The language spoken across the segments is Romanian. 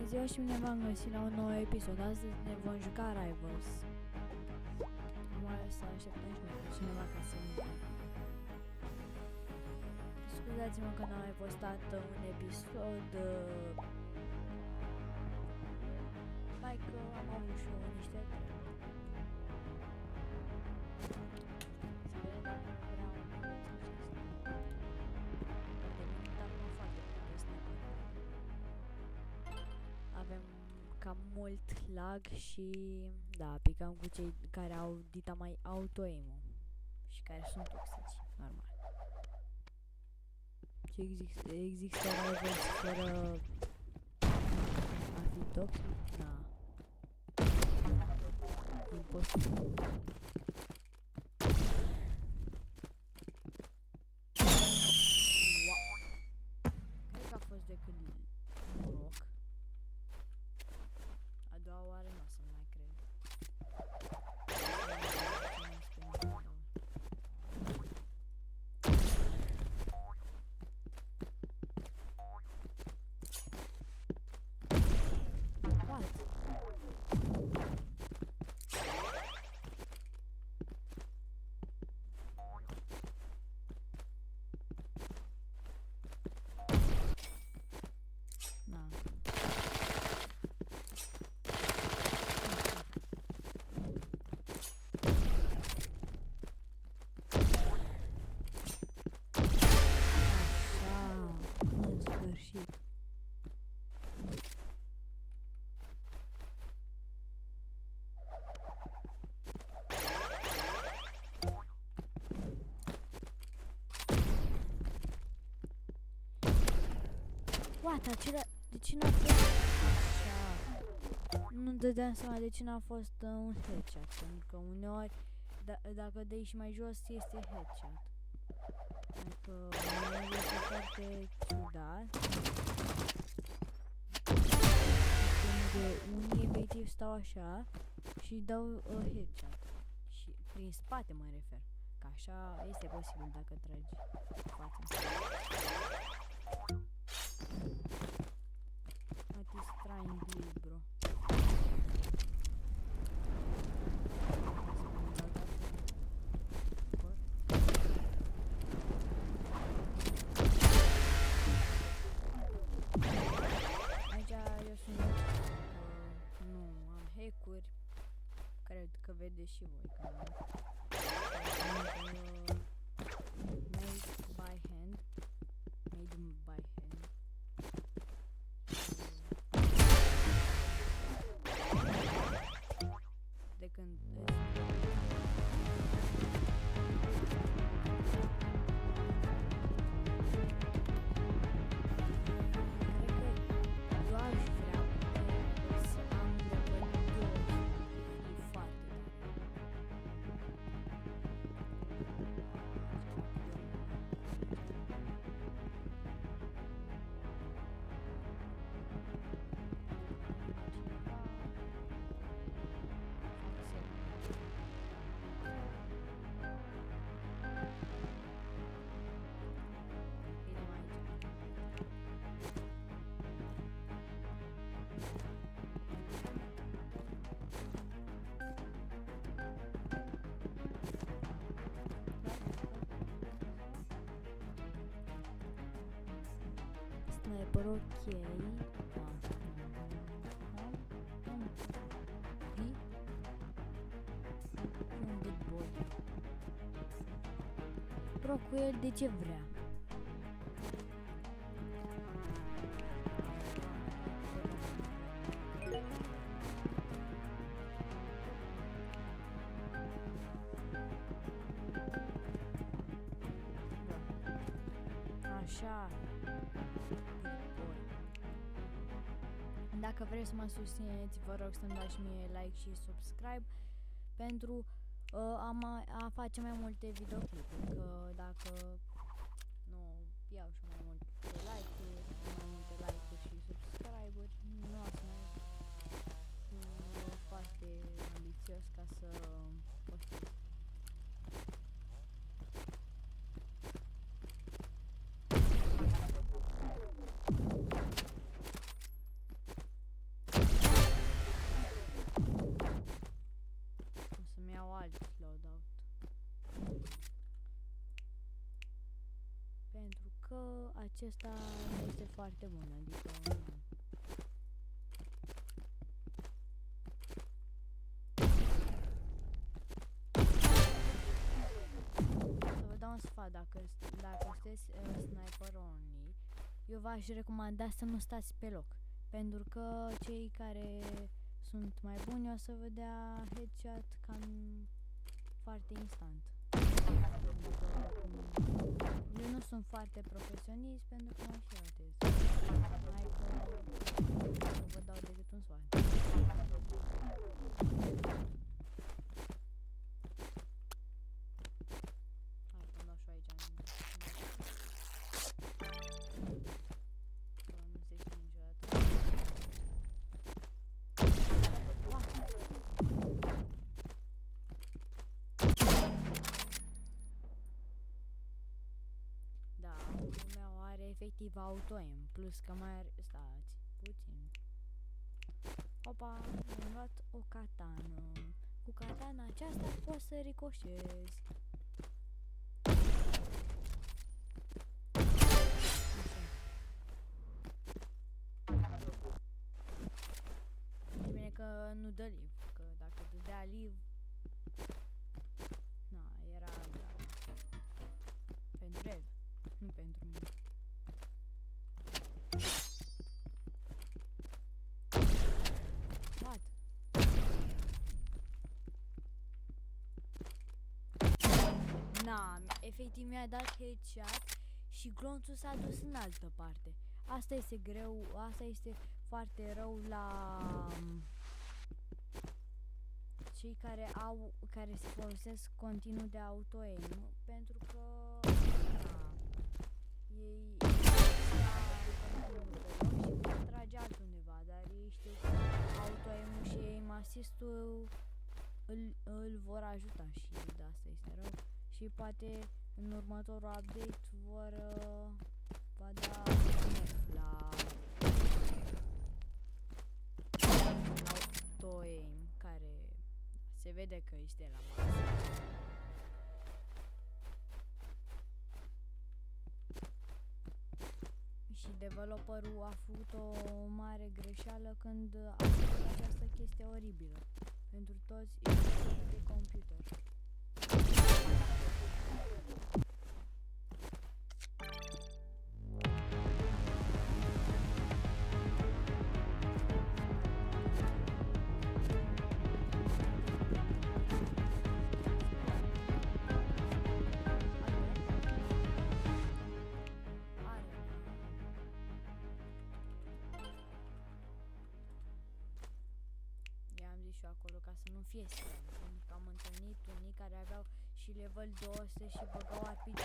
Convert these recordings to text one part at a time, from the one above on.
ziua și bine v-am găsit la un nou episod. Astăzi ne vom juca Rivals. Mai să așteptăm și noi cineva ca să vină. Scuzați-mă că n-am mai postat un episod. Mai că am avut și eu niște treburi. Să vedem dacă vreau un acesta. De mult acum foarte mult snap. Avem cam mult lag și da, picăm cu cei care au dita mai auto-aim-ul și care sunt toxici, normal. Ce există Rivals fără a fi toxic? Na. Imposibil. Wow. Cred că a fost de când noroc. A doua oară nu o să mai cred. What? Na. În sfârșit. What? Acela... De ce n-a fost... Așa... Nu dădeam seama de ce n-a fost un headshot. Pentru că uneori, dacă dai și mai jos, este headshot. Adică uneori este foarte ciudat. Când unii efectiv stau așa și dau headshot. Și prin spate mă refer. Că așa este posibil dacă tragi fața. What is trying this, bro? Aici eu sunt nu am hack-uri. Cred că vedeți și voi că made by hand. De când sniper, ok. Un good boy. Pro cu el de ce vrea. Așa. Dacă vreți să mă susțineți, vă rog să-mi dați mie like și subscribe pentru a face mai multe videoclipuri, că dacă nu iau și mai multe like-uri, și subscribe-uri, nu o să mai fiu foarte ambițios ca să postez. acesta nu este foarte bun, adică să vă dau un sfat, dacă sunteți sniper only, eu v-aș recomanda să nu stați pe loc, pentru că cei care sunt mai buni o să vă dea headshot cam foarte instant. Eu nu sunt foarte profesionist pentru că mă și ratez. Hai că nu vă dau decât un sfat. Hai că nu știu aici. Nu se știe niciodată. Da, lumea are efectiv auto-aim, plus că mai are... Stați puțin. Opa, am luat o katană. Cu katana aceasta poți să ricoșezi. E bine că nu dă liv, că dacă dădea liv... Na, era... Da. Pentru el, nu pentru mine. What? Na, efectiv mi-a dat headshot și glonțul s-a dus în altă parte. Asta este greu, asta este foarte rău la cei care se folosesc continuu de auto-aim, pentru că ei trage altundeva, dar ei știu că auto-aim-ul și aim assist-ul îl vor ajuta și de asta este rău. Și poate în următorul update va da nerf la auto-aim, care se vede că este la masă. Și developerul a făcut o mare greșeală când a făcut această chestie oribilă pentru toți utilizatori de computer. Și acolo ca să nu fie străin, pentru că am întâlnit unii care aveau și level 200 și băgau RPG.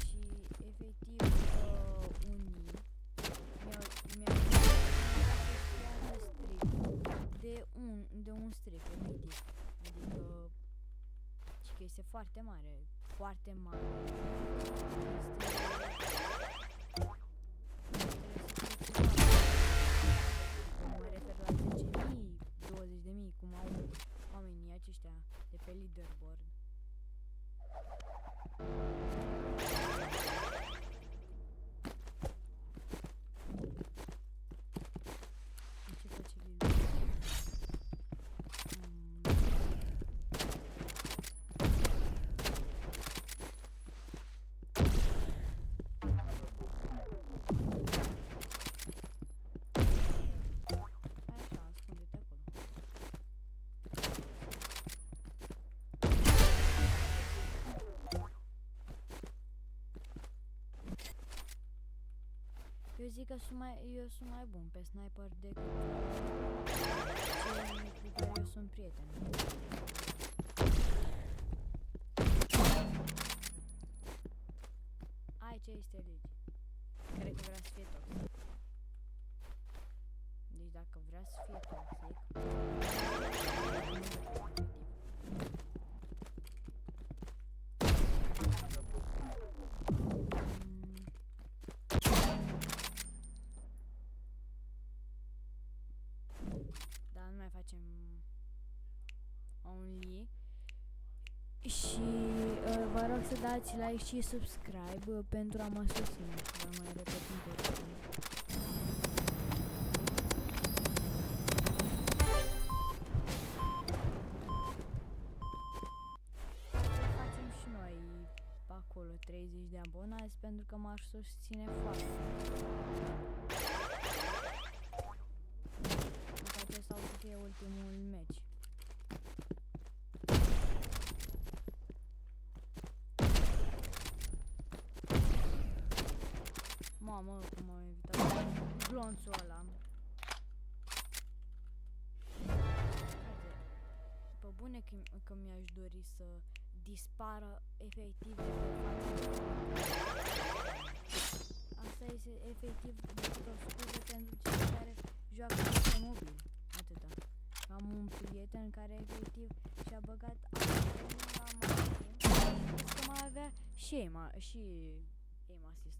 Și efectiv unii mi-au de un strip, efectiv. Adică și că este foarte mare, foarte mare. Cum au oamenii aceștia de pe leaderboard. Ce face Lili? Eu zic că eu sunt mai bun pe sniper decât cei cu care eu sunt prieten. Aici este lege. Cred că vrea să fie toxic. Deci dacă vrea să fie toxic... Dar nu mai facem only. Și vă rog să dați like și subscribe pentru a mă susține. Vă mai repet încă. Facem și noi acolo 30 de abonați pentru că m-aș susține foarte mult. Acesta o să fie ultimul meci. Mamă, cum m-am evitat glonțul ăla. Pe bune că mi-aș dori să dispară efectiv de pe față. Asta este efectiv o scuză pentru cei care joacă pe mobil. Atâta. Am un prieten care efectiv și-a băgat iPhone-ul la maxim. Că mai avea și aim assist.